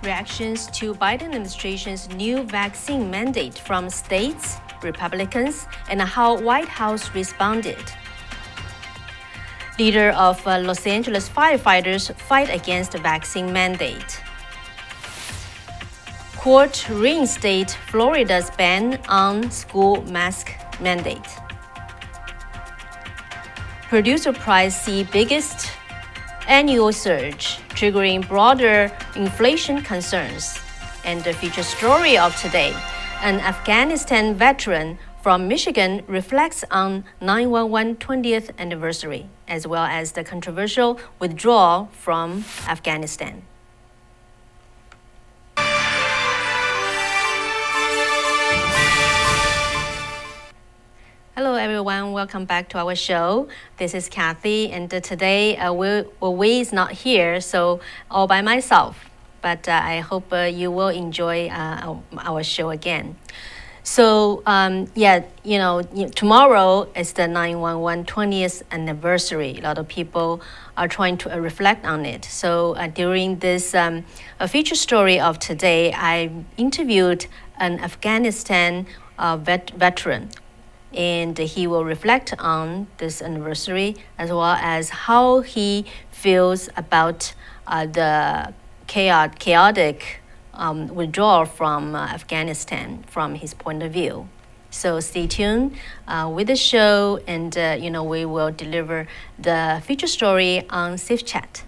reactions to Biden administration's new vaccine mandate from states, Republicans, and how White House responded. Leader of Los Angeles Firefighters fight against vaccine mandate. Court reinstate Florida's ban on school mask mandate. Producer price see biggest annual surge, triggering broader inflation concerns. And the feature story of today, an Afghanistan veteran from Michigan reflects on 9/11 20th anniversary, as well as the controversial withdrawal from Afghanistan. Hello everyone, welcome back to our show. This is Kathy, and today we is not here, so all by myself. But I hope you will enjoy our show again. So tomorrow is the 9/11 20th anniversary. A lot of people are trying to reflect on it. So during this feature story of today, I interviewed an Afghanistan veteran. And he will reflect on this anniversary as well as how he feels about the chaotic withdrawal from Afghanistan from his point of view. So stay tuned with the show, and we will deliver the feature story on Safe Chat.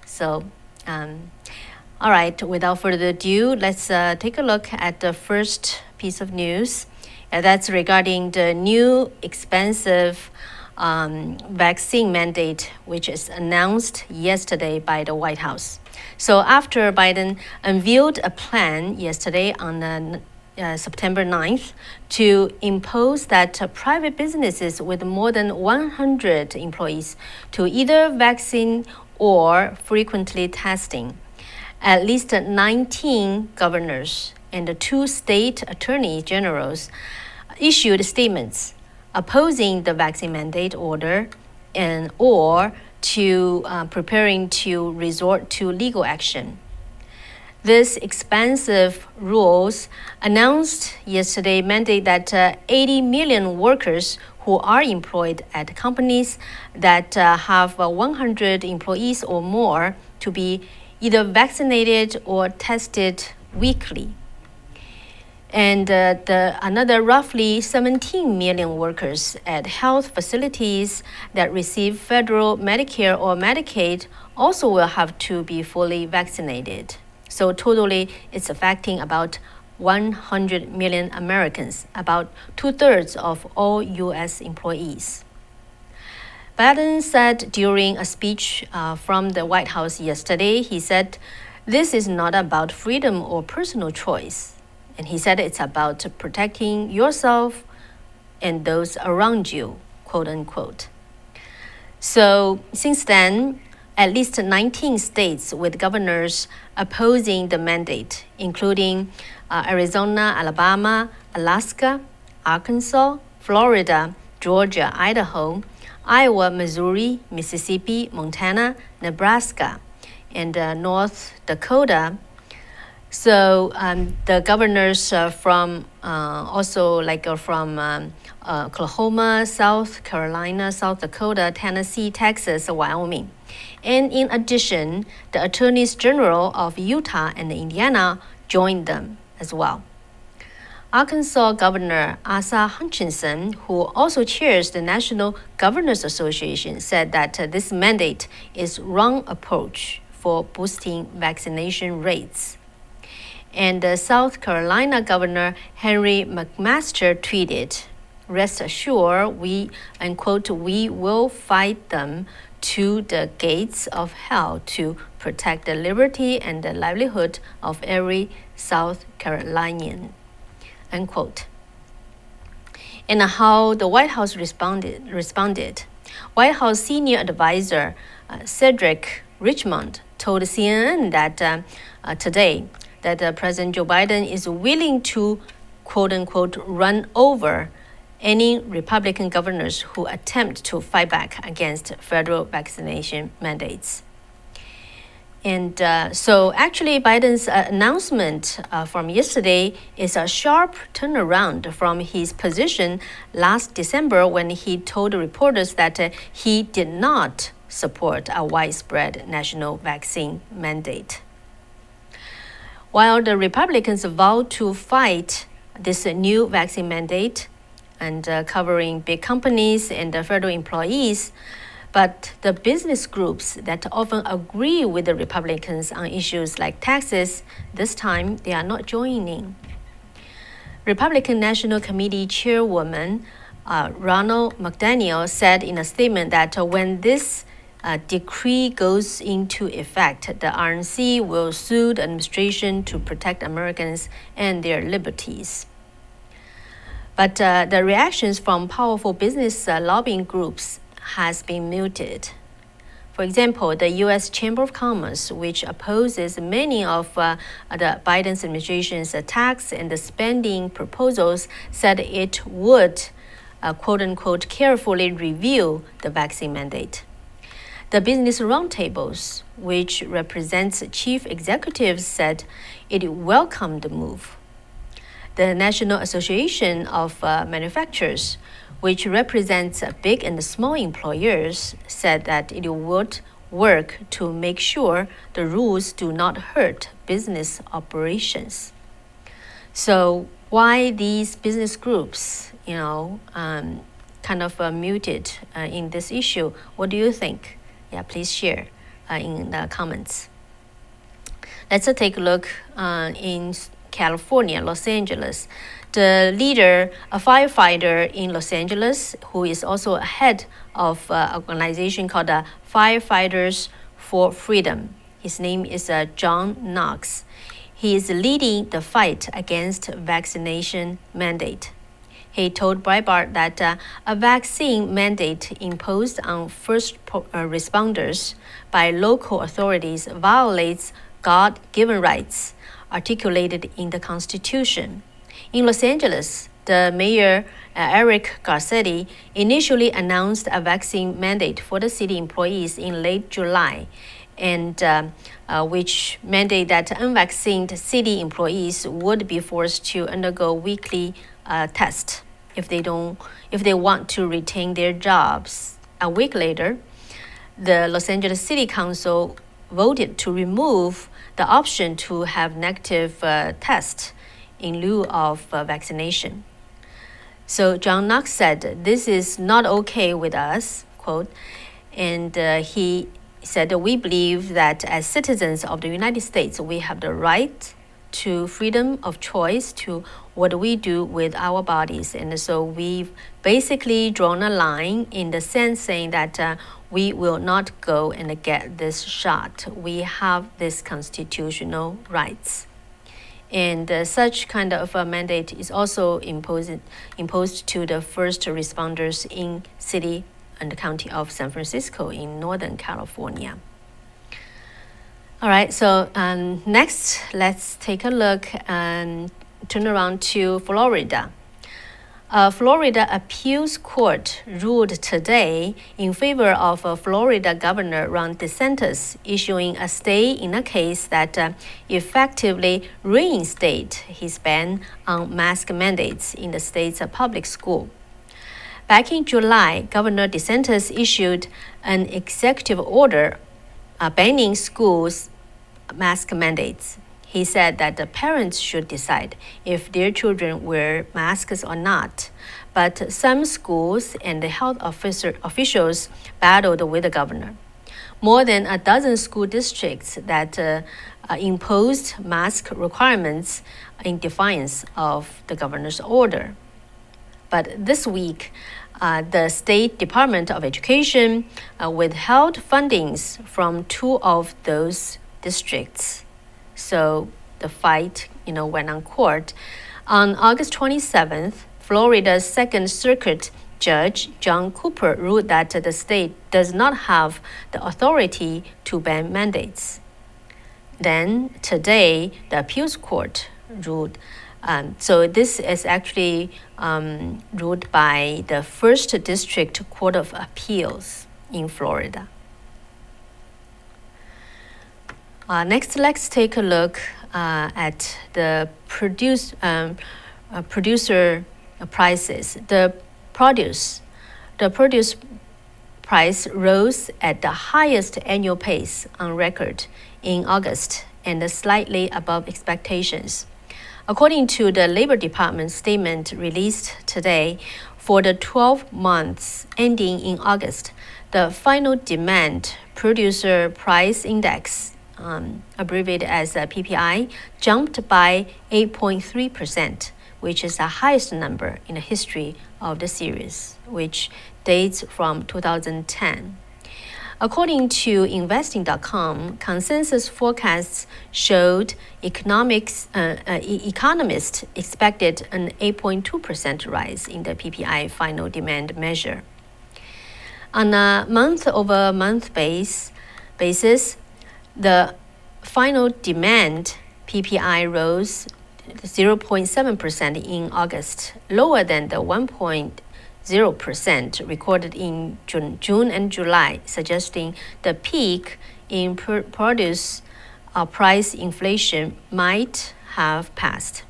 So, all right, without further ado, let's take a look at the first piece of news. That's regarding the new expensive vaccine mandate, which is announced yesterday by the White House. So after Biden unveiled a plan yesterday on September 9th to impose that private businesses with more than 100 employees to either vaccine or frequently testing, at least 19 governors and 2 state attorney generals issued statements opposing the vaccine mandate order or to preparing to resort to legal action. This expansive rules announced yesterday mandate that 80 million workers who are employed at companies that have 100 employees or more to be either vaccinated or tested weekly. And another roughly 17 million workers at health facilities that receive federal Medicare or Medicaid also will have to be fully vaccinated. So totally, it's affecting about 100 million Americans, about 2/3 of all U.S. employees. Biden said during a speech from the White House yesterday, he said, "This is not about freedom or personal choice." And he said it's about protecting yourself and those around you, quote unquote. So since then, at least 19 states with governors opposing the mandate, including Arizona, Alabama, Alaska, Arkansas, Florida, Georgia, Idaho, Iowa, Missouri, Mississippi, Montana, Nebraska, and North Dakota. So the governors from Oklahoma, South Carolina, South Dakota, Tennessee, Texas, Wyoming. And in addition, the attorneys general of Utah and Indiana joined them as well. Arkansas Governor Asa Hutchinson, who also chairs the National Governors Association, said that this mandate is wrong approach for boosting vaccination rates. And South Carolina Governor Henry McMaster tweeted, "Rest assured, we will fight them to the gates of hell to protect the liberty and the livelihood of every South Carolinian," unquote. And how the White House responded. White House senior advisor Cedric Richmond told CNN that today that President Joe Biden is willing to, quote unquote, run over any Republican governors who attempt to fight back against federal vaccination mandates. And so actually Biden's announcement from yesterday is a sharp turnaround from his position last December when he told reporters that he did not support a widespread national vaccine mandate. While the Republicans vowed to fight this new vaccine mandate and covering big companies and federal employees, but the business groups that often agree with the Republicans on issues like taxes, this time they are not joining. Republican National Committee Chairwoman Ronald McDaniel said in a statement that when this decree goes into effect, the RNC will sue the administration to protect Americans and their liberties. But the reactions from powerful business lobbying groups has been muted. For example, the U.S. Chamber of Commerce, which opposes many of the Biden's administration's tax and spending proposals, said it would, quote-unquote, carefully review the vaccine mandate. The Business Roundtables, which represents chief executives, said it welcomed the move. The National Association of Manufacturers, which represents big and small employers, said that it would work to make sure the rules do not hurt business operations. So why these business groups, kind of muted in this issue? What do you think? Yeah, please share in the comments. Let's take a look in California, Los Angeles. The leader, a firefighter in Los Angeles, who is also a head of an organization called Firefighters for Freedom. His name is John Knox. He is leading the fight against vaccination mandate. He told Breitbart that a vaccine mandate imposed on first responders by local authorities violates God-given rights articulated in the Constitution. In Los Angeles, the mayor, Eric Garcetti, initially announced a vaccine mandate for the city employees in late July, and which mandate that unvaccinated city employees would be forced to undergo weekly tests if they want to retain their jobs. A week later, the Los Angeles City Council voted to remove the option to have negative tests in lieu of vaccination. So John Knox said, "This is not okay with us," quote, and he said, "We believe that as citizens of the United States, we have the right to freedom of choice to what we do with our bodies. And so we've basically drawn a line in the sense saying that we will not go and get this shot. We have this constitutional rights." And such kind of a mandate is also imposed to the first responders in city and the county of San Francisco in Northern California. All right, so next, let's take a look and turn around to Florida. Florida appeals court ruled today in favor of Florida Governor Ron DeSantis, issuing a stay in a case that effectively reinstates his ban on mask mandates in the state's public school. Back in July, Governor DeSantis issued an executive order banning schools' mask mandates. He said that the parents should decide if their children wear masks or not. But some schools and the health officials battled with the governor. More than a dozen school districts that imposed mask requirements in defiance of the governor's order. But this week, the State Department of Education withheld fundings from two of those districts. So the fight, went on court. On August 27th, Florida's Second Circuit Judge John Cooper ruled that the state does not have the authority to ban mandates. Then today, the appeals court ruled. So this is actually ruled by the First District Court of Appeals in Florida. Next, let's take a look at the producer prices. The produce price rose at the highest annual pace on record in August and slightly above expectations. According to the Labor Department statement released today, for the 12 months ending in August, the final demand producer price index, abbreviated as PPI, jumped by 8.3%, which is the highest number in the history of the series, which dates from 2010. According to investing.com, consensus forecasts showed economists expected an 8.2% rise in the PPI final demand measure. On a month-over-month basis, the final demand PPI rose 0.7% in August, lower than the 1.0% recorded in June and July, suggesting the peak in produce price inflation might have passed.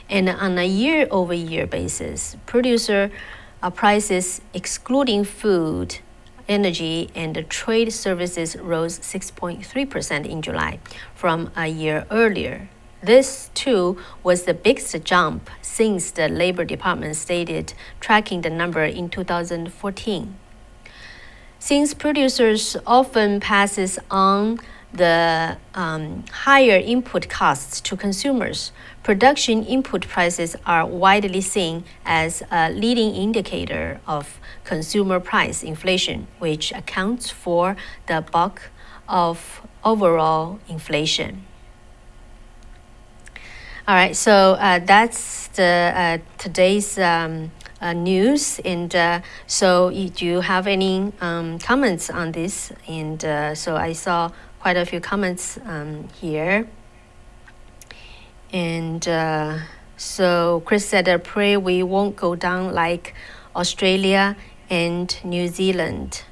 And on a year-over-year basis, producer prices excluding food, energy, and trade services rose 6.3% in July from a year earlier. This, too, was the biggest jump since the Labor Department started tracking the number in 2014. Since producers often passes on the higher input costs to consumers, production input prices are widely seen as a leading indicator of consumer price inflation, which accounts for the bulk of overall inflation. All right, so that's the today's news. And so, do you have any comments on this? And so I saw quite a few comments here. And so Chris said, "Pray we won't go down like Australia and New Zealand."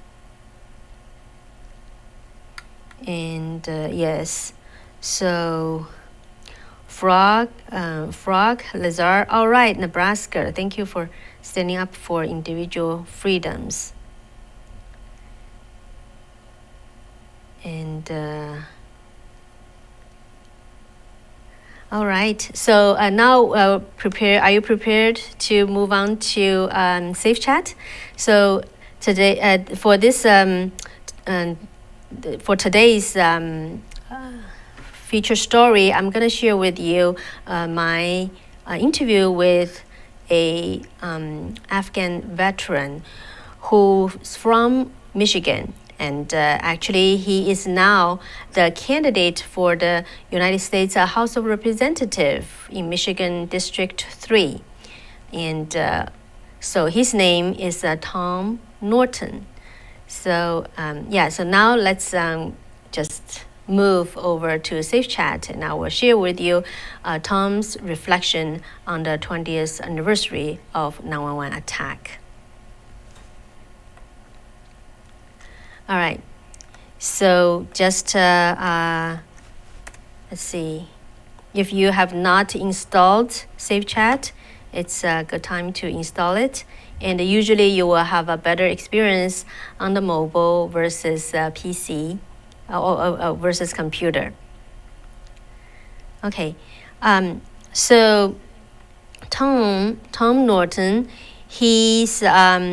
And yes, so. Frog, Lazar. All right, Nebraska. Thank you for standing up for individual freedoms. And all right. So now, are you prepared to move on to Safe Chat? So today, for this, for today's. Feature story, I'm going to share with you my interview with a Afghan veteran who's from Michigan. And actually, he is now the candidate for the United States House of Representatives in Michigan District 3. And so his name is Tom Norton. So so now let's just move over to Safe Chat, and I will share with you Tom's reflection on the 20th anniversary of 9/11 attack. All right, so just let's see. If you have not installed Safe Chat, it's a good time to install it. And usually you will have a better experience on the mobile versus PC. Versus computer. Okay, so Tom Norton, he's